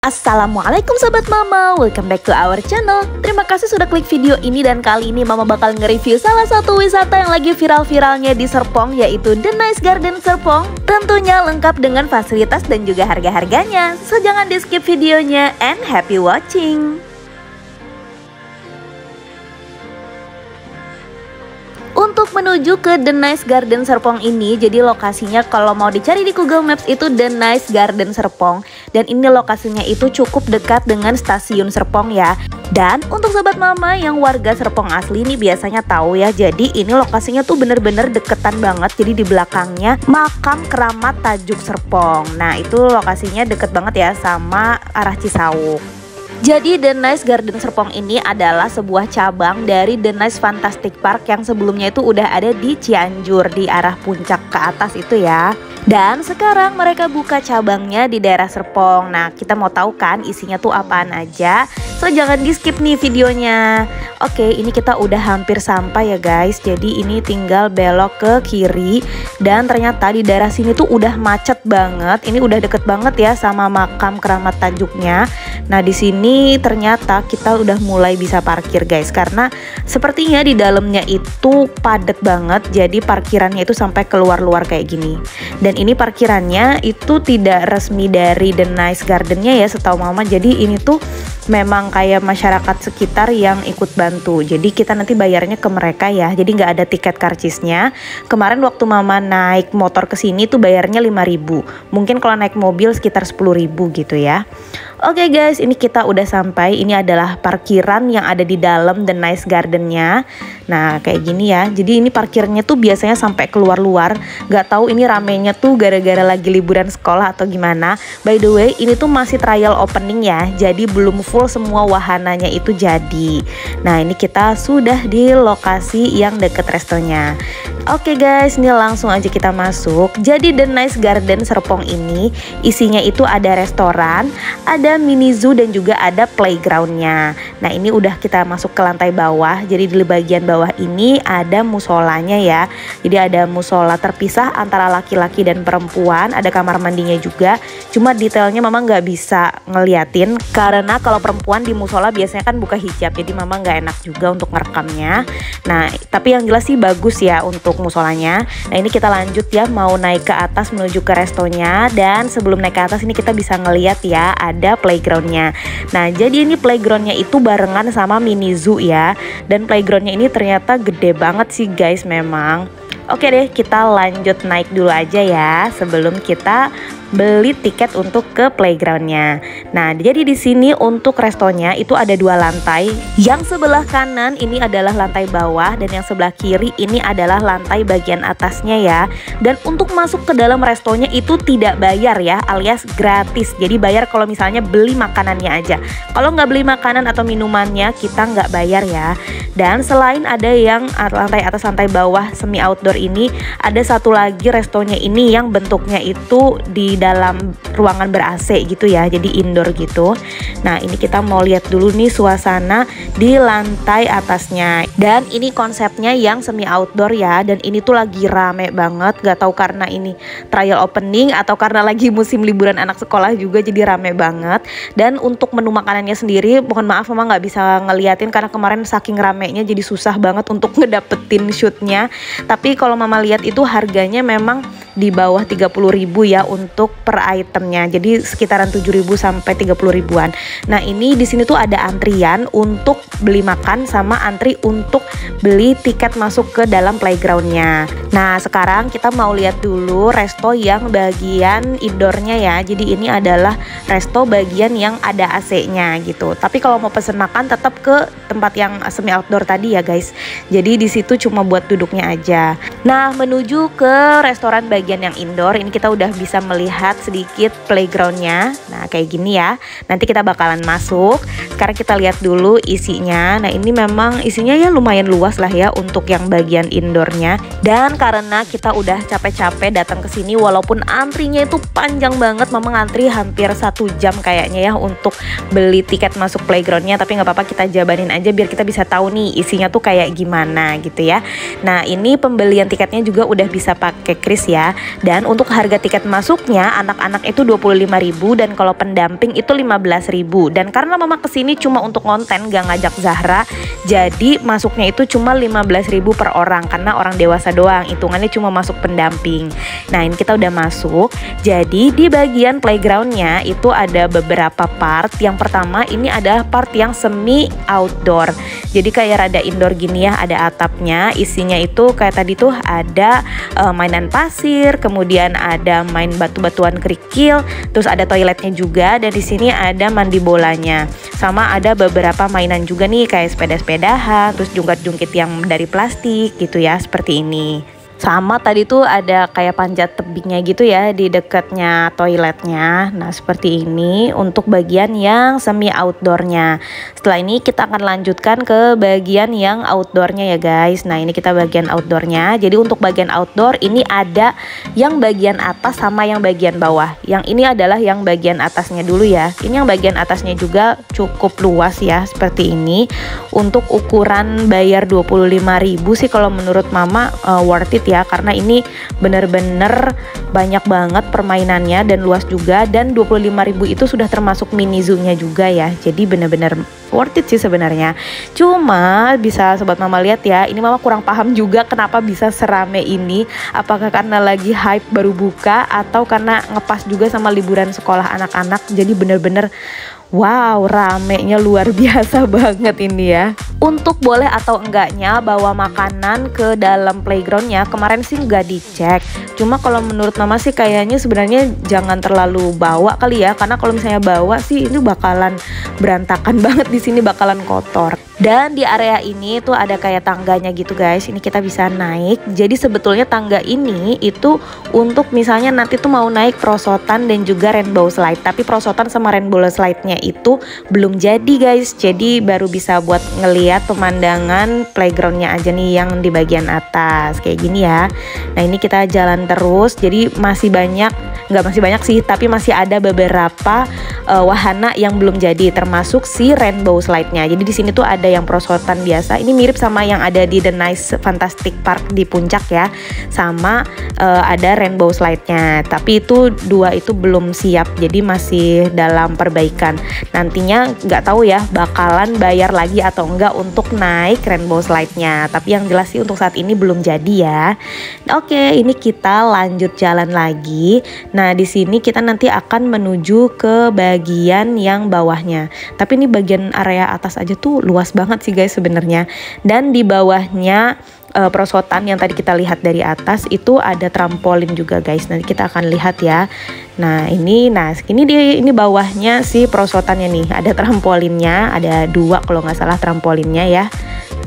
Assalamualaikum Sobat Mama, welcome back to our channel. Terima kasih sudah klik video ini dan kali ini Mama bakal nge-review salah satu wisata yang lagi viral-viralnya di Serpong, yaitu The Nice Garden Serpong. Tentunya lengkap dengan fasilitas dan juga harga-harganya. So jangan di skip videonya and happy watching. Untuk menuju ke The Nice Garden Serpong ini, jadi lokasinya kalau mau dicari di Google Maps itu The Nice Garden Serpong. Dan ini lokasinya itu cukup dekat dengan stasiun Serpong ya. Dan untuk Sobat Mama yang warga Serpong asli ini biasanya tahu ya, jadi ini lokasinya tuh bener-bener deketan banget. Jadi di belakangnya makam keramat Tajuk Serpong. Nah itu lokasinya deket banget ya sama arah Cisauk. Jadi The Nice Garden Serpong ini adalah sebuah cabang dari The Nice Fantastic Park yang sebelumnya itu udah ada di Cianjur, di arah puncak ke atas itu ya. Dan sekarang mereka buka cabangnya di daerah Serpong. Nah kita mau tahu kan isinya tuh apaan aja. So jangan di skip nih videonya. Oke, ini kita udah hampir sampai ya guys. Jadi ini tinggal belok ke kiri. Dan ternyata di daerah sini tuh udah macet banget. Ini udah deket banget ya sama makam keramat Tajuknya. Nah di sini ternyata kita udah mulai bisa parkir guys, karena sepertinya di dalamnya itu padat banget. Jadi parkirannya itu sampai keluar-luar kayak gini. Dan ini parkirannya itu tidak resmi dari The Nice Gardennya ya setahu Mama. Jadi ini tuh memang kayak masyarakat sekitar yang ikut bantu. Jadi kita nanti bayarnya ke mereka ya. Jadi nggak ada tiket karcisnya. Kemarin waktu Mama naik motor ke sini tuh bayarnya 5.000. Mungkin kalau naik mobil sekitar 10.000 gitu ya. Oke guys, ini kita udah sampai. Ini adalah parkiran yang ada di dalam The Nice Gardennya. Nah kayak gini ya. Jadi ini parkirnya tuh biasanya sampai keluar luar. Gak tahu ini ramenya tuh gara-gara lagi liburan sekolah atau gimana. By the way, ini tuh masih trial opening ya. Jadi belum full semua wahananya itu jadi. Nah ini kita sudah di lokasi yang deket restonya. Oke guys, ini langsung aja kita masuk. Jadi The Nice Garden Serpong ini isinya itu ada restoran, ada mini zoo dan juga ada playgroundnya. Nah ini udah kita masuk ke lantai bawah. Jadi di bagian bawah ini ada musolanya ya. Jadi ada musola terpisah antara laki-laki dan perempuan. Ada kamar mandinya juga. Cuma detailnya Mama nggak bisa ngeliatin karena kalau perempuan di musola biasanya kan buka hijab. Jadi Mama nggak enak juga untuk ngerekamnya. Nah tapi yang jelas sih bagus ya untuk musolanya. Nah ini kita lanjut ya, mau naik ke atas menuju ke restonya. Dan sebelum naik ke atas ini kita bisa ngeliat ya ada playgroundnya. Nah jadi ini playgroundnya itu barengan sama mini zoo ya. Dan playgroundnya ini ternyata gede banget sih guys memang. Oke deh, kita lanjut naik dulu aja ya sebelum kita beli tiket untuk ke playgroundnya. Nah jadi di sini untuk restonya itu ada 2 lantai. Yang sebelah kanan ini adalah lantai bawah dan yang sebelah kiri ini adalah lantai bagian atasnya ya. Dan untuk masuk ke dalam restonya itu tidak bayar ya, alias gratis. Jadi bayar kalau misalnya beli makanannya aja. Kalau nggak beli makanan atau minumannya kita nggak bayar ya. Dan selain ada yang lantai atas lantai bawah semi outdoor ini, ada satu lagi restonya ini yang bentuknya itu di dalam ruangan ber-AC gitu ya, jadi indoor gitu. Nah ini kita mau lihat dulu nih suasana di lantai atasnya. Dan ini konsepnya yang semi outdoor ya. Dan ini tuh lagi rame banget. Gak tahu karena ini trial opening atau karena lagi musim liburan anak sekolah juga jadi rame banget. Dan untuk menu makanannya sendiri, mohon maaf Mama nggak bisa ngeliatin karena kemarin saking ramenya jadi susah banget untuk ngedapetin shootnya. Tapi kalau Mama lihat itu harganya memang di bawah 30.000 ya untuk per itemnya. Jadi sekitaran 7.000 sampai 30.000-an. Nah, ini di sini tuh ada antrian untuk beli makan sama antri untuk beli tiket masuk ke dalam playgroundnya. Nah, sekarang kita mau lihat dulu resto yang bagian indoornya ya. Jadi ini adalah resto bagian yang ada AC-nya gitu. Tapi kalau mau pesen makan tetap ke tempat yang semi outdoor tadi ya guys. Jadi di situ cuma buat duduknya aja. Nah, menuju ke restoran bagian yang indoor ini kita udah bisa melihat sedikit playgroundnya. Nah kayak gini ya. Nanti kita bakalan masuk. Sekarang kita lihat dulu isinya. Nah ini memang isinya ya lumayan luas lah ya untuk yang bagian indoornya. Dan karena kita udah capek-capek datang ke sini, walaupun antrinya itu panjang banget. Mama ngantri hampir 1 jam kayaknya ya untuk beli tiket masuk playgroundnya. Tapi nggak apa-apa, kita jabanin aja biar kita bisa tahu nih isinya tuh kayak gimana gitu ya. Nah ini pembelian tiketnya juga udah bisa pakai kris ya. Dan untuk harga tiket masuknya anak-anak itu 25.000 dan kalau pendamping itu 15.000. Dan karena mama kesini cuma untuk konten, gak ngajak Zahra, jadi masuknya itu cuma 15.000 per orang karena orang dewasa doang, hitungannya cuma masuk pendamping. Nah ini kita udah masuk. Jadi di bagian playgroundnya itu ada beberapa part. Yang pertama ini adalah part yang semi outdoor, jadi kayak rada indoor gini ya, ada atapnya. Isinya itu kayak tadi tuh ada mainan pasir, kemudian ada main batu-batuan kerikil, terus ada toiletnya juga, dan di sini ada mandi bolanya, sama ada beberapa mainan juga nih kayak sepeda-sepedahan, terus jungkat-jungkit yang dari plastik gitu ya, seperti ini. Sama tadi tuh ada kayak panjat tebingnya gitu ya di dekatnya toiletnya. Nah seperti ini untuk bagian yang semi outdoornya. Setelah ini kita akan lanjutkan ke bagian yang outdoornya ya guys. Nah ini kita bagian outdoornya. Jadi untuk bagian outdoor ini ada yang bagian atas sama yang bagian bawah. Yang ini adalah yang bagian atasnya dulu ya. Ini yang bagian atasnya juga cukup luas ya, seperti ini. Untuk ukuran bayar 25.000 sih kalau menurut mama worth it ya, karena ini bener-bener banyak banget permainannya dan luas juga, dan 25.000 itu sudah termasuk mini zoo-nya juga ya, jadi bener-bener worth it sih sebenarnya. Cuma bisa sobat mama lihat ya, ini mama kurang paham juga kenapa bisa serame ini, apakah karena lagi hype baru buka atau karena ngepas juga sama liburan sekolah anak-anak, jadi bener-bener wow, ramenya luar biasa banget ini ya. Untuk boleh atau enggaknya bawa makanan ke dalam playgroundnya, kemarin sih nggak dicek. Cuma kalau menurut mama sih kayaknya sebenarnya jangan terlalu bawa kali ya, karena kalau misalnya bawa sih ini bakalan berantakan banget di sini, bakalan kotor. Dan di area ini tuh ada kayak tangganya gitu guys, ini kita bisa naik. Jadi sebetulnya tangga ini itu untuk misalnya nanti tuh mau naik perosotan dan juga rainbow slide. Tapi perosotan sama rainbow slide-nya itu belum jadi guys, jadi baru bisa buat ngeliat pemandangan playgroundnya aja nih yang di bagian atas kayak gini ya. Nah ini kita jalan terus, jadi masih banyak, nggak masih banyak sih, tapi masih ada beberapa wahana yang belum jadi, termasuk si rainbow slide-nya. Jadi di sini tuh ada yang perosotan biasa, ini mirip sama yang ada di The Nice Fantastic Park di puncak ya, sama ada rainbow slide-nya. Tapi itu dua itu belum siap, jadi masih dalam perbaikan. Nantinya nggak tahu ya bakalan bayar lagi atau enggak untuk naik rainbow slide-nya. Tapi yang jelas sih untuk saat ini belum jadi ya. Oke, ini kita lanjut jalan lagi. Nah di sini kita nanti akan menuju ke bagian yang bawahnya. Tapi ini bagian area atas aja tuh luas banget sih guys sebenarnya. Dan di bawahnya perosotan yang tadi kita lihat dari atas itu ada trampolin juga guys. Nanti kita akan lihat ya. Nah ini bawahnya si perosotannya nih, ada trampolinnya, ada 2 kalau nggak salah trampolinnya ya.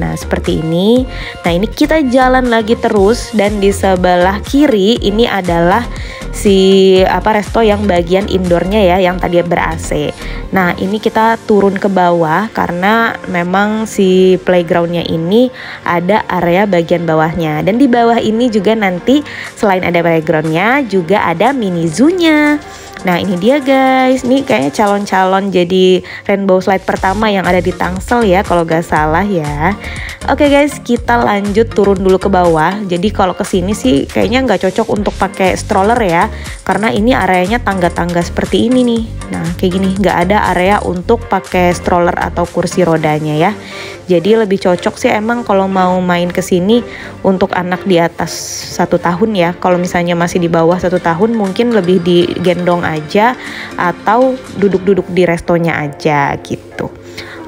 Nah seperti ini. Nah ini kita jalan lagi terus, dan di sebelah kiri ini adalah si resto yang bagian indoornya ya, yang tadi ber-AC. Nah ini kita turun ke bawah karena memang si playgroundnya ini ada area bagian bawahnya, dan di bawah ini juga nanti selain ada playgroundnya juga ada mini zoo-nya. Nah ini dia guys, nih kayaknya calon-calon jadi rainbow slide pertama yang ada di Tangsel ya kalau gak salah ya. Oke guys, kita lanjut turun dulu ke bawah. Jadi kalau kesini sih kayaknya nggak cocok untuk pakai stroller ya, karena ini areanya tangga-tangga seperti ini nih. Nah kayak gini, nggak ada area untuk pakai stroller atau kursi rodanya ya. Jadi lebih cocok sih emang kalau mau main kesini untuk anak di atas 1 tahun ya. Kalau misalnya masih di bawah 1 tahun mungkin lebih digendong aja atau duduk-duduk di restonya aja gitu.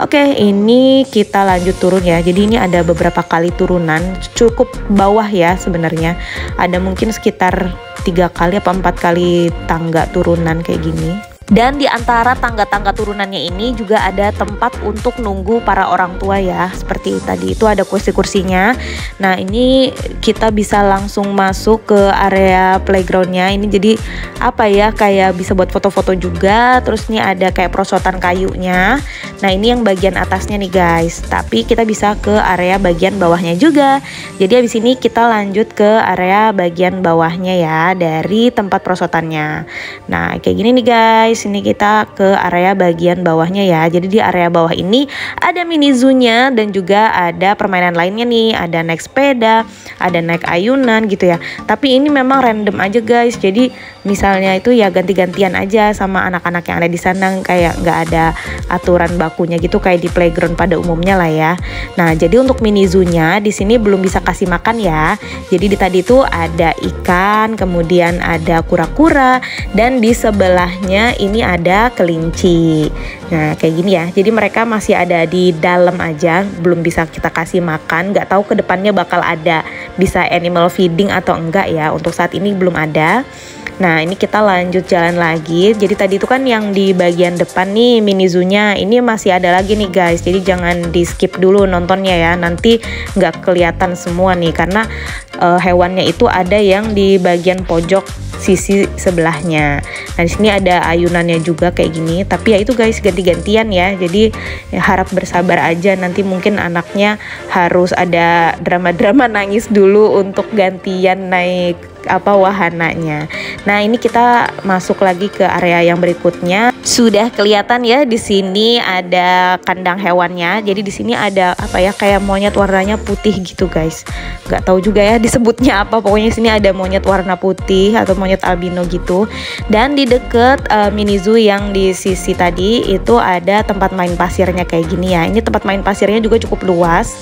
Oke, ini kita lanjut turun ya. Jadi ini ada beberapa kali turunan, cukup bawah ya sebenarnya. Ada mungkin sekitar 3 kali apa 4 kali tangga turunan kayak gini. Dan di antara tangga-tangga turunannya ini juga ada tempat untuk nunggu para orang tua ya. Seperti tadi itu ada kursi-kursinya. Nah ini kita bisa langsung masuk ke area playgroundnya. Ini jadi apa ya, kayak bisa buat foto-foto juga. Terus ini ada kayak perosotan kayunya. Nah ini yang bagian atasnya nih guys. Tapi kita bisa ke area bagian bawahnya juga. Jadi habis ini kita lanjut ke area bagian bawahnya ya, dari tempat perosotannya. Nah kayak gini nih guys. Ini kita ke area bagian bawahnya ya. Jadi di area bawah ini ada mini zoo-nya dan juga ada permainan lainnya nih. Ada naik sepeda, ada naik ayunan gitu ya. Tapi ini memang random aja guys. Jadi misalnya itu ya ganti-gantian aja sama anak-anak yang ada di sana, kayak nggak ada aturan bakunya gitu kayak di playground pada umumnya lah ya. Nah jadi untuk mini zoo-nya di sini belum bisa kasih makan ya. Jadi di tadi itu ada ikan, kemudian ada kura-kura, dan di sebelahnya ini ada kelinci. Nah kayak gini ya. Jadi mereka masih ada di dalam aja, belum bisa kita kasih makan. Nggak tahu ke depannya bakal ada bisa animal feeding atau enggak ya. Untuk saat ini belum ada. Nah ini kita lanjut jalan lagi. Jadi tadi itu kan yang di bagian depan nih mini zoo-nya, ini masih ada lagi nih guys. Jadi jangan di skip dulu nontonnya ya. Nanti nggak kelihatan semua nih karena hewannya itu ada yang di bagian pojok sisi sebelahnya. Nah di sini ada ayunannya juga kayak gini. Tapi ya itu guys, ganti-gantian ya. Jadi ya, harap bersabar aja. Nanti mungkin anaknya harus ada drama-drama nangis dulu untuk gantian naik wahananya. Nah ini kita masuk lagi ke area yang berikutnya. Sudah kelihatan ya, di sini ada kandang hewannya. Jadi di sini ada kayak monyet warnanya putih gitu guys. Nggak tahu juga ya disebutnya apa. Pokoknya di sini ada monyet warna putih atau monyet albino gitu. Dan di deket mini zoo yang di sisi tadi itu ada tempat main pasirnya kayak gini ya. Ini tempat main pasirnya juga cukup luas.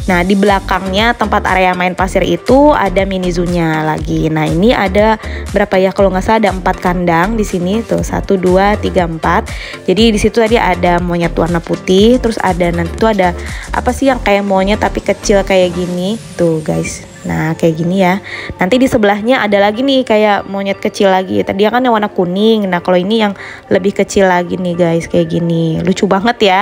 Nah di belakangnya tempat area main pasir itu ada mini zoo-nya lagi. Nah ini ada berapa ya, kalau nggak salah ada 4 kandang di sini tuh, 1, 2, 3, 4. Jadi di situ tadi ada monyet warna putih, terus ada nanti tuh ada apa sih yang kayak monyet tapi kecil kayak gini tuh guys. Nah kayak gini ya. Nanti di sebelahnya ada lagi nih kayak monyet kecil lagi. Tadi kan yang warna kuning. Nah kalau ini yang lebih kecil lagi nih guys, kayak gini. Lucu banget ya.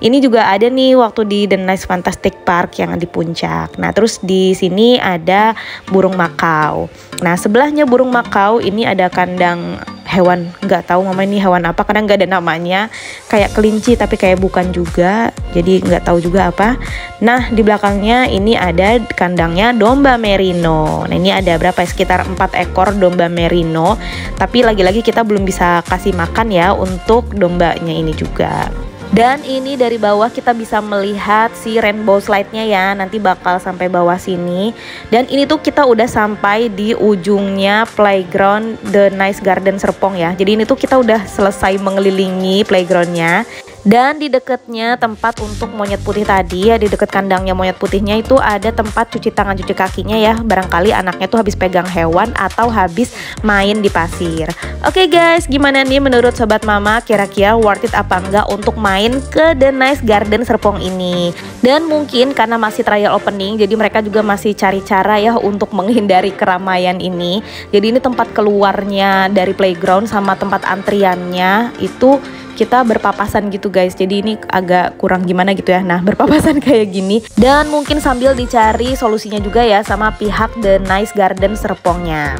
Ini juga ada nih waktu di The Nice Fantastic Park yang di puncak. Nah terus di sini ada burung makau. Nah sebelahnya burung makau ini ada kandang hewan, nggak tahu mama ini hewan apa karena nggak ada namanya, kayak kelinci tapi kayak bukan juga, jadi nggak tahu juga apa. Nah di belakangnya ini ada kandangnya domba merino. Nah ini ada berapa ya, sekitar 4 ekor domba merino, tapi lagi-lagi kita belum bisa kasih makan ya untuk dombanya ini juga. Dan ini dari bawah kita bisa melihat si rainbow slide-nya ya, nanti bakal sampai bawah sini. Dan ini tuh kita udah sampai di ujungnya playground The Nice Garden Serpong ya. Jadi ini tuh kita udah selesai mengelilingi playgroundnya. Dan di dekatnya tempat untuk monyet putih tadi ya, di dekat kandangnya monyet putihnya itu ada tempat cuci tangan cuci kakinya ya. Barangkali anaknya tuh habis pegang hewan atau habis main di pasir. Oke guys, gimana nih menurut sobat mama, kira-kira worth it apa enggak untuk main ke The Nice Garden Serpong ini? Dan mungkin karena masih trial opening, jadi mereka juga masih cari cara ya untuk menghindari keramaian ini. Jadi ini tempat keluarnya dari playground sama tempat antriannya itu kita berpapasan gitu guys, jadi ini agak kurang gimana gitu ya. Nah berpapasan kayak gini, dan mungkin sambil dicari solusinya juga ya sama pihak The Nice Garden Serpongnya.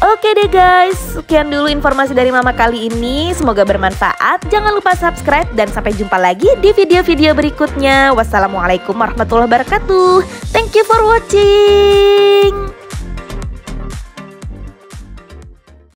Oke deh guys, sekian dulu informasi dari mama kali ini, semoga bermanfaat. Jangan lupa subscribe dan sampai jumpa lagi di video-video berikutnya. Wassalamualaikum warahmatullahi wabarakatuh. Thank you for watching.